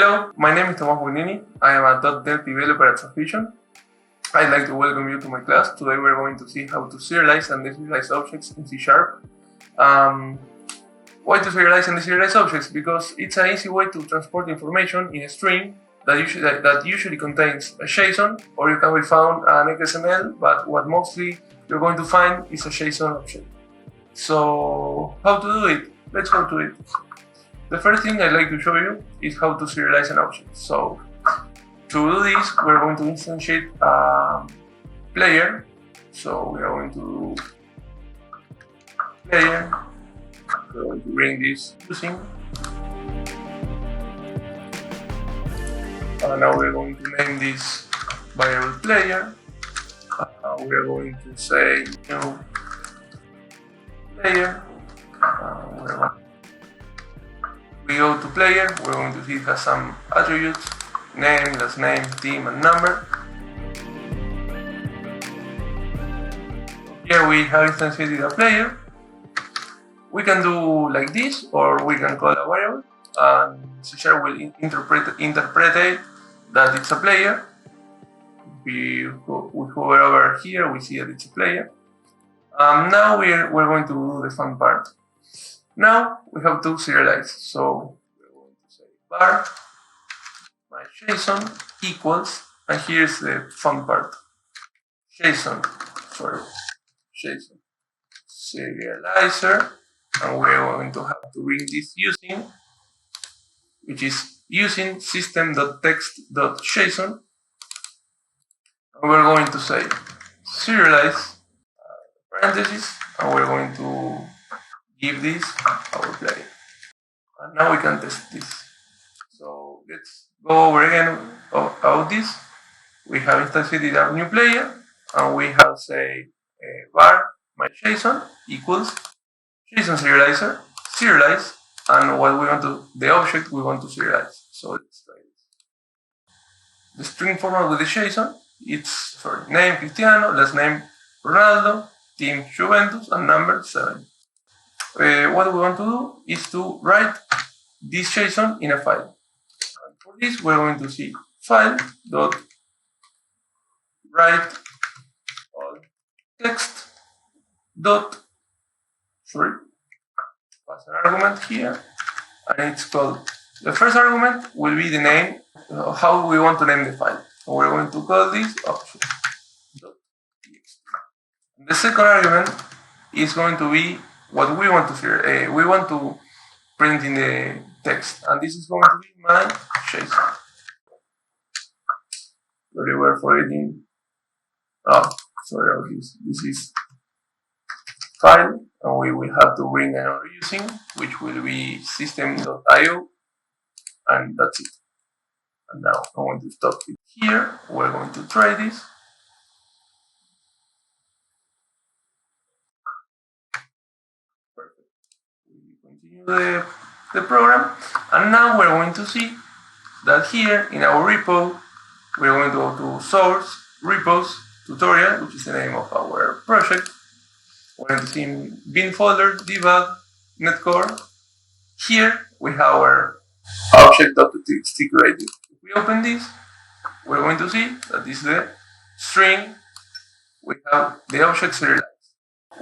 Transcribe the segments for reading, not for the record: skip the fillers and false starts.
Hello, my name is Tomás Guagnini. I am a .NET developer at Softvision. I'd like to welcome you to my class. Today we're going to see how to serialize and deserialize objects in C#. Why to serialize and deserialize objects? Because it's an easy way to transport information in a string that usually contains a JSON, or you can be found an XML, but what mostly you're going to find is a JSON object. So how to do it? Let's go to it. The first thing I'd like to show you is how to serialize an object. So to do this, we're going to instantiate a player. So we are going to do player. We're going to bring this using. Now we're going to name this variable player. We are going to say new player. We go to player, we're going to see it has some attributes, name, last name, team, and number. Here we have instantiated a player. We can do like this, or we can call a variable, and C# will interpret it that it's a player. We hover over here, we see that it's a player. Now we're going to do the fun part. Now we have to serialize. So we're going to say var my JSON equals, and here's the fun part. JSON serializer, and we're going to have to bring this using, which is using system.text.json, and we're going to say serialize parentheses, and we're going to give this our player. And now we can test this. So let's go over again about this. We have instantiated a new player, and we have say var my JSON equals JSON serialize, and what we want to, the object we want to serialize. So let's try this. The string format with the JSON, it's name Cristiano, last name Ronaldo, team Juventus, and number 7. What we want to do is to write this JSON in a file. And for this, we're going to see file.write all text pass an argument here, and it's called, the first argument will be the name, how we want to name the file. So we're going to call this object.txt. The second argument is going to be what we want to see. We want to print in the text, and this is going to be my JSON. Sorry, we're forgetting. Sorry about this. This is file, and we will have to bring another using, which will be system.io, and that's it. And now I'm going to stop it here. We're going to try this. Continue the program, and now we're going to see that here in our repo we're going to go to source repos tutorial, which is the name of our project. We're going to see in bin folder debug netcore. Here we have our object.txt created. If we open this, we're going to see that this is the string. We have the object serialized.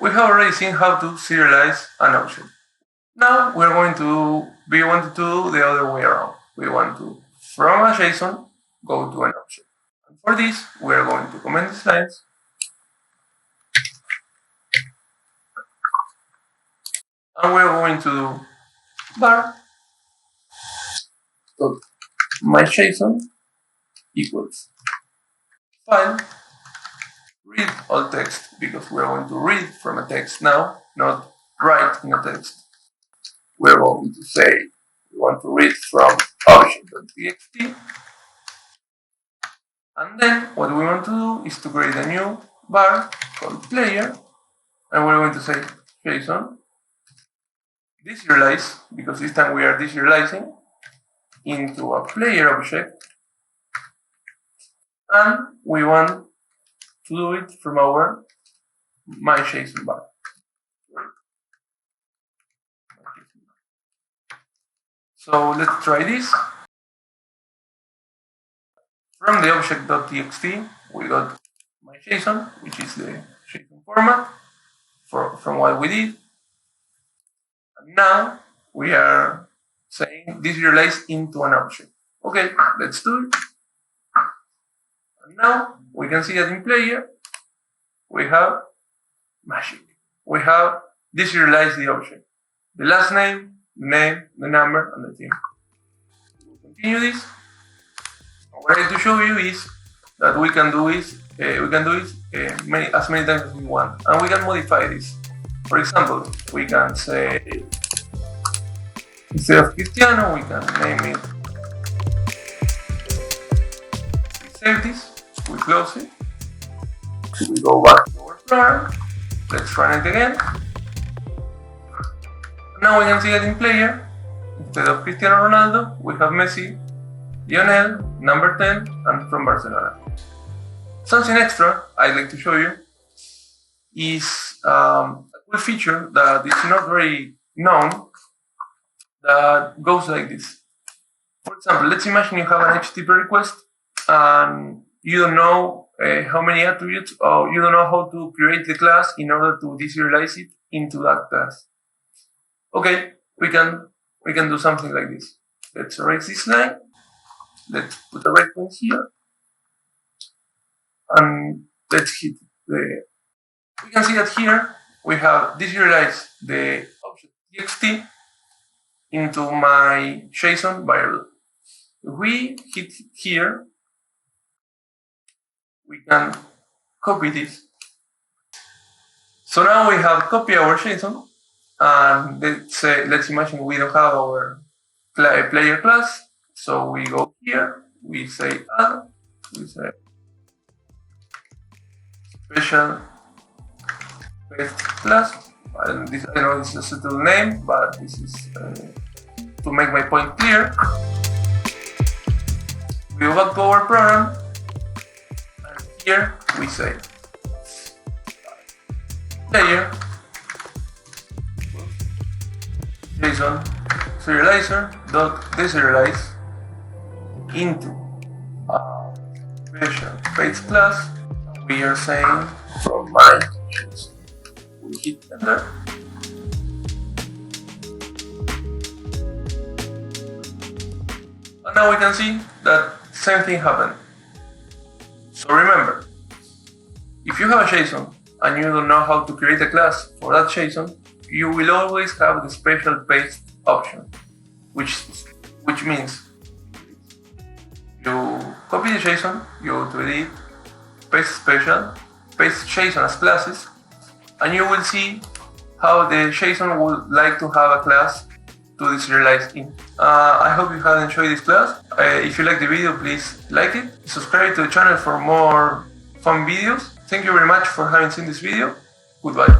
We have already seen how to serialize an object. Now we want to do the other way around. We want to, from a JSON, go to an object. And for this, we are going to comment these lines. And we're going to do var my JSON equals file read all text, because we're going to read from a text now, not write in a text. We're going to say we want to read from object.txt, and then what we want to do is to create a new var called player, and we're going to say JSON deserialize, because this time we are deserializing into a player object, and we want to do it from our my JSON var. So let's try this. From the object.txt, we got my JSON, which is the JSON format from what we did. And now we are saying deserialize into an object. Okay, let's do it. And now we can see that in player we have magic. We have deserialized the object. The last name, the number, and the theme. We'll continue this. What I like to show you is that we can do it as many times as we want, and we can modify this. For example, we can say, instead of Cristiano, we can name it. We save this, we close it, we go back to our program, let's run it again. Now we can see that in player, instead of Cristiano Ronaldo, we have Messi, Lionel, number 10, and from Barcelona. Something extra I'd like to show you is a cool feature that is not very known that goes like this. For example, let's imagine you have an HTTP request and you don't know how many attributes, or you don't know how to create the class in order to deserialize it into that class. Okay, we can do something like this. Let's erase this line. Let's put a breakpoint here, and let's hit the. We can see that here we have deserialized the object txt into my JSON variable. If we hit here, we can copy this. So now we have copied our JSON, and let's imagine we don't have our player class. So we go here, we say add, we say special paste class. And this, I know this is a subtle name, but this is to make my point clear. We go back to our program, and here we say player JSON serializer.deserialize into a special paste class. We are saying from my JSON. We hit enter. And now we can see that same thing happened. So remember, if you have a JSON and you don't know how to create a class for that JSON, you will always have the special paste option, which means you copy the JSON, you go to edit, paste special, paste JSON as classes, and you will see how the JSON would like to have a class to deserialize in. I hope you have enjoyed this class. If you like the video, please like it, subscribe to the channel for more fun videos. Thank you very much for having seen this video. Goodbye.